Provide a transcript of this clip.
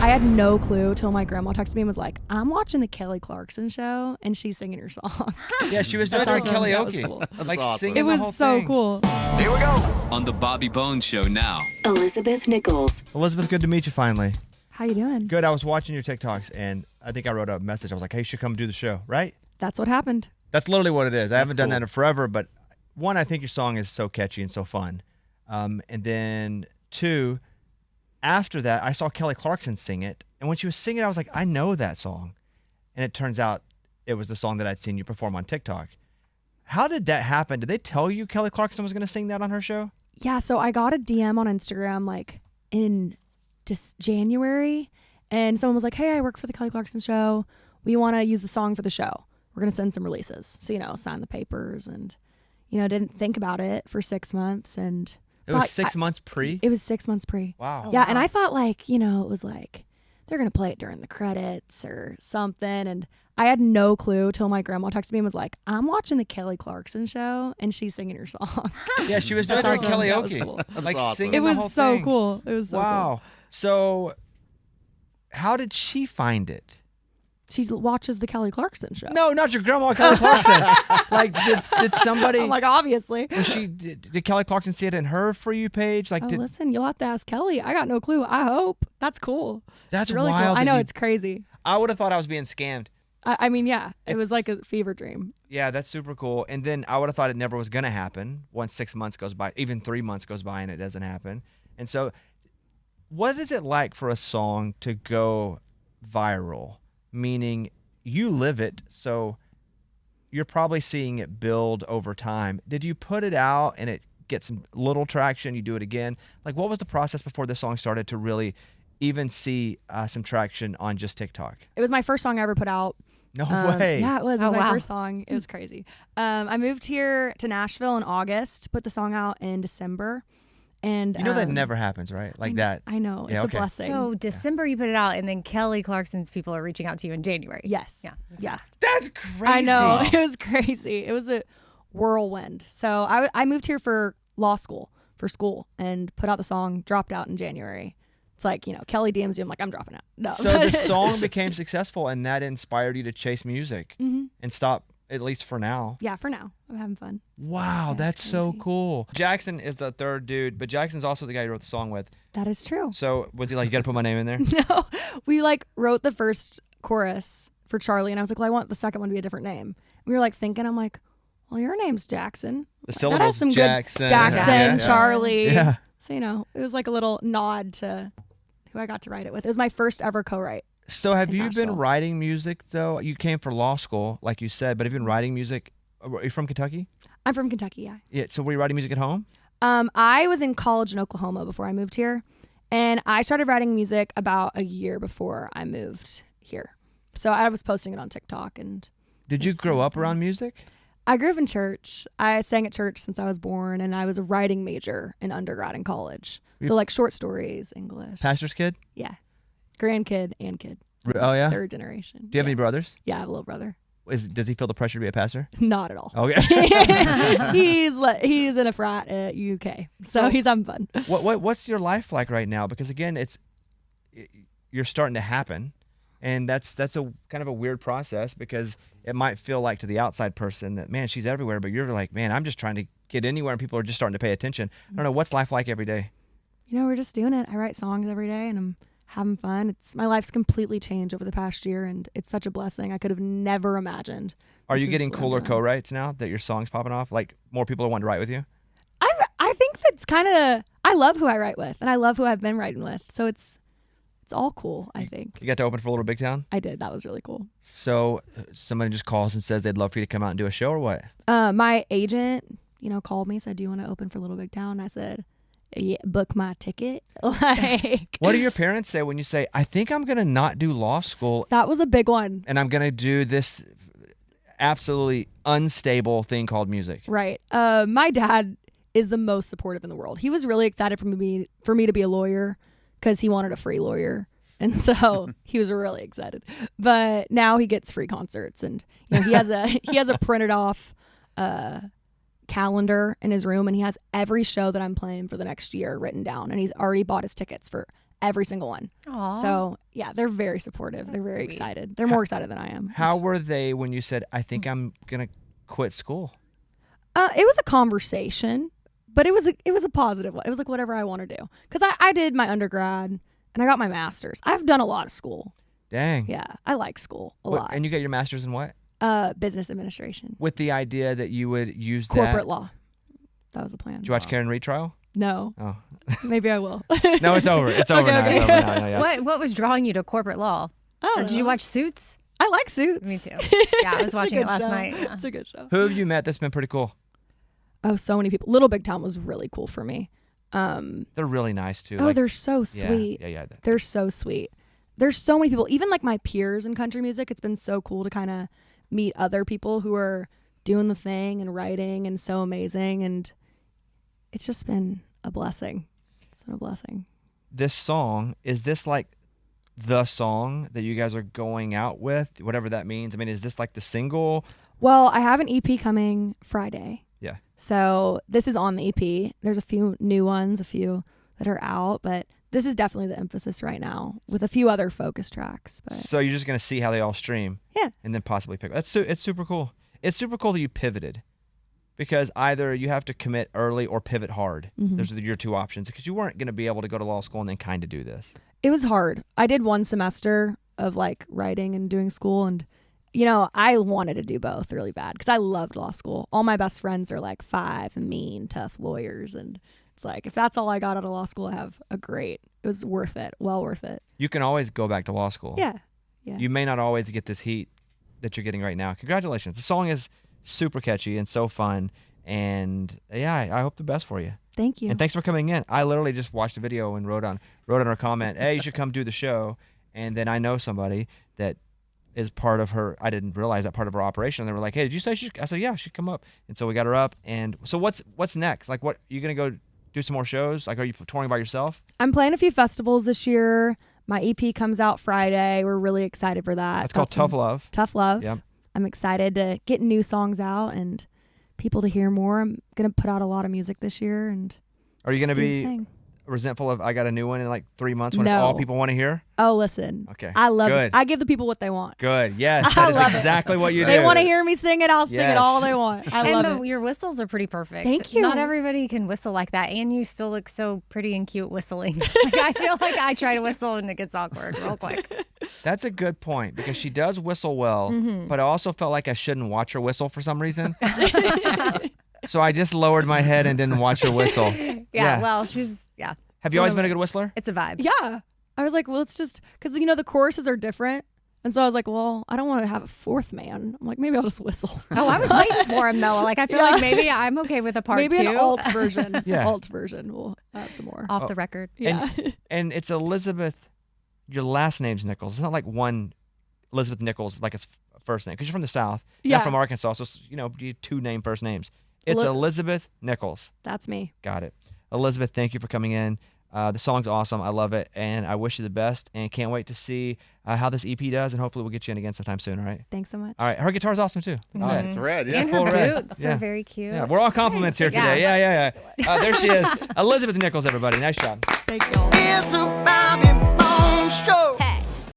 I had no clue till my grandma texted me and was like, I'm watching the Kelly Clarkson show and she's singing your song. Yeah, she was doing it during karaoke. Cool. Like awesome. singing It the whole was so thing. cool. Here we go. On the Bobby Bones Show now. Elizabeth Nichols. Elizabeth, good to meet you finally. How you doing? Good. I was watching your TikToks, and I think I wrote a message. I was like, hey, you should come do the show, right? That's what happened. That's literally what it is. I haven't done cool. that in forever, but one, I think your song is so catchy and so fun. And then two, after that, I saw Kelly Clarkson sing it. And when she was singing it, I was like, I know that song. And it turns out it was the song that I'd seen you perform on TikTok. How did that happen? Did they tell you Kelly Clarkson was going to sing that on her show? Yeah, so I got a DM on Instagram like in just January, and someone was like, hey, I work for the Kelly Clarkson show. We want to use the song for the show. We're going to send some releases. So, sign the papers and, didn't think about it for 6 months. And It was 6 months pre? It was 6 months pre. Wow. Yeah, and I thought it was like they're going to play it during the credits or something. And I had no clue till my grandma texted me and was like, I'm watching the Kelly Clarkson show and she's singing your song. Yeah, she was doing it during That's awesome. That was karaoke. cool. Like awesome. singing It the whole was so thing. cool. It was so Wow. cool. So how did she find it? She watches the Kelly Clarkson show. No, not your grandma, Kelly Clarkson. Like, did somebody... I'm like, obviously. Was did Kelly Clarkson see it in her For You page? Like, Listen, you'll have to ask Kelly. I got no clue. I hope. That's cool. That's It's really wild. cool. I know, that you- it's crazy. I would have thought I was being scammed. I mean, yeah, it was like a fever dream. Yeah, that's super cool. And then I would have thought it never was going to happen once 6 months goes by, even 3 months goes by and it doesn't happen. And so what is it like for a song to go viral? Meaning you live it, so you're probably seeing it build over time. Did you put it out and it gets some little traction, you do it again? Like, what was the process before this song started to really even see some traction on just TikTok? It was my first song I ever put out. No way. Yeah, it was. It Oh, was my wow. first song. It was crazy. I moved here to Nashville in August, put the song out in December. And You know that never happens, right? Like that. I know. Yeah, It's okay. a blessing. So December you put it out, and then Kelly Clarkson's people are reaching out to you in January. yes. Yeah. That's Yeah. fast. That's crazy. I know. It was crazy. It was a whirlwind. So I moved here for law school, and put out the song, dropped out in January. It's like, Kelly DMs you. I'm like, I'm dropping out. No. So the song became successful, and that inspired you to chase music Mhm. and stop, at least for now. Yeah, for now. I'm having fun. Wow, Yeah, that's it's so crazy. cool. Jackson is the third dude, but Jackson's also the guy you wrote the song with. That is true. So was he like, you got to put my name in there? No, we wrote the first chorus for Charlie, and I was like, well, I want the second one to be a different name. We were thinking, I'm like, well, your name's Jackson. The That syllables, has some Jackson. good Jackson, Yeah. Charlie. Yeah. So, it was like a little nod to who I got to write it with. It was my first ever co-write. So have In you been Nashville. writing music, though? You came for law school, like you said, but have you been writing music? Are you from Kentucky? I'm from Kentucky, yeah. Yeah, so were you writing music at home? I was in college in Oklahoma before I moved here, and I started writing music about a year before I moved here. So I was posting it on TikTok. And Did you Just grow up something. around music? I grew up in church. I sang at church since I was born, and I was a writing major in undergrad and college. So like short stories, English. Pastor's kid? Yeah. Grandkid and kid. Oh, yeah? Third generation. Do you have any brothers? Yeah, I have a little brother. Does he feel the pressure to be a pastor? Not at all. Okay. he's in a frat at UK, so he's having fun. What's your life like right now? Because again, you're starting to happen, and that's a kind of a weird process, because it might feel like to the outside person that, man, she's everywhere, but you're like, man, I'm just trying to get anywhere, and people are just starting to pay attention. I don't know, what's life like every day? We're just doing it. I write songs every day, and I'm having fun. My life's completely changed over the past year, and it's such a blessing. I could have never imagined. Are this you is getting where I'm cooler going. co-writes now that your song's popping off? Like more people are wanting to write with you? I think that's kind of. I love who I write with, and I love who I've been writing with. So it's all cool. I think You got to open for Little Big Town? I did. That was really cool. So somebody just calls and says they'd love for you to come out and do a show, or what? My agent, called me, said, "Do you want to open for Little Big Town?" I said, "Yeah, book my ticket." Like, What do your parents say when you say, I think I'm going to not do law school that was a big one. and I'm going to do this absolutely unstable thing called music? Right. My dad is the most supportive in the world. He was really excited for me to be a lawyer because he wanted a free lawyer. And so he was really excited. But now he gets free concerts, and he has a printed off calendar in his room, and he has every show that I'm playing for the next year written down, and he's already bought his tickets for every single one. Aww. So yeah, they're very supportive. They're very excited. They're more excited than I am. How were they when you said, I think I'm going to quit school? It was a conversation, but it was a positive one. It was like whatever I want to do. Because I did my undergrad and I got my master's. I've done a lot of school. Dang. Yeah, I like school a lot. And you got your master's in what? Business administration. With the idea that you would use Corporate law. That was the plan. Did you watch Karen retrial? No. Oh. Maybe I will. No, it's over. It's over now. Okay. It's over now. Yeah. What was drawing you to corporate law? Oh, Or did you watch Suits? I like Suits. Me too. Yeah, I was watching it last night. Yeah. It's a good show. Who have you met that's been pretty cool? Oh, so many people. Little Big Town was really cool for me. They're really nice too. Oh, they're so sweet. Yeah. They're so sweet. There's so many people, even like my peers in country music. It's been so cool to kind of meet other people who are doing the thing and writing and so amazing. And it's just been a blessing. It's been a blessing. This song, is this like the song that you guys are going out with? Whatever that means. I mean, is this like the single? Well, I have an EP coming Friday. Yeah. So this is on the EP. There's a few new ones, a few that are out, but this is definitely the emphasis right now with a few other focus tracks. But So you're just going to see how they all stream. Yeah. And then possibly pick. It's super cool. It's super cool that you pivoted, because either you have to commit early or pivot hard. Mm-hmm. Those are your two options, because you weren't going to be able to go to law school and then kind of do this. It was hard. I did one semester of like writing and doing school, and I wanted to do both really bad because I loved law school. All my best friends are like 5 and mean, tough lawyers, and it's like if that's all I got out of law school, I have it was worth it, well worth it. You can always go back to law school. Yeah. You may not always get this heat that you're getting right now. Congratulations. The song is super catchy and so fun, and yeah, I hope the best for you. Thank you. And thanks for coming in. I literally just watched the video and wrote on her comment, hey, you should come do the show. And then I know somebody that is part of her. I didn't realize that part of her operation. They were like, hey, did you say she should? I said, yeah, she should come up. And so we got her up. And so what's next? Like, what, you going to go do some more shows? Like, are you touring by yourself? I'm playing a few festivals this year. My EP comes out Friday. We're really excited for that. It's called Tough Love. Tough Love. Yep. I'm excited to get new songs out and people to hear more. I'm going to put out a lot of music this year. And Are you going to just do the be thing. resentful of I got a new one in like 3 months when it's No. all people want to hear? Oh, listen. Okay. I love Good. it. I give the people what they want. Good. Yes. I That is love it. exactly what you do. They want to hear me sing it. I'll sing it all Yes. they want. I love it. Your whistles are pretty perfect. Thank you. Not everybody can whistle like that, and you still look so pretty and cute whistling. Like, I feel like I try to whistle and it gets awkward real quick. That's a good point, because she does whistle well, but I also felt like I shouldn't watch her whistle for some reason. So I just lowered my head and didn't watch her whistle. Yeah. Well, she's Have you always been a good whistler? It's a vibe. Yeah. I was like, well, it's just because, the choruses are different. And so I was like, well, I don't want to have a fourth man. I'm like, maybe I'll just whistle. Oh, I was waiting for him though. Like, I feel like maybe I'm okay with a part maybe 2. an alt version. Yeah. Alt version. We'll add some more. Off the record. Yeah. And it's Elizabeth. Your last name's Nichols. It's not like one Elizabeth Nichols, like it's first name, because you're from the South. Yeah. I'm from Arkansas, so you two name first names. It's Elizabeth Nichols. That's me. Got it. Elizabeth, thank you for coming in. The song's awesome. I love it, and I wish you the best, and can't wait to see how this EP does, and hopefully we'll get you in again sometime soon, all right? Thanks so much. All right. Her guitar's awesome, too. Oh, yeah. It's red, yeah. And her Full red. boots Yeah. are very cute. Yeah, we're all compliments here today. Yeah. There she is. Elizabeth Nichols, everybody. Nice job. Thanks, y'all. It's about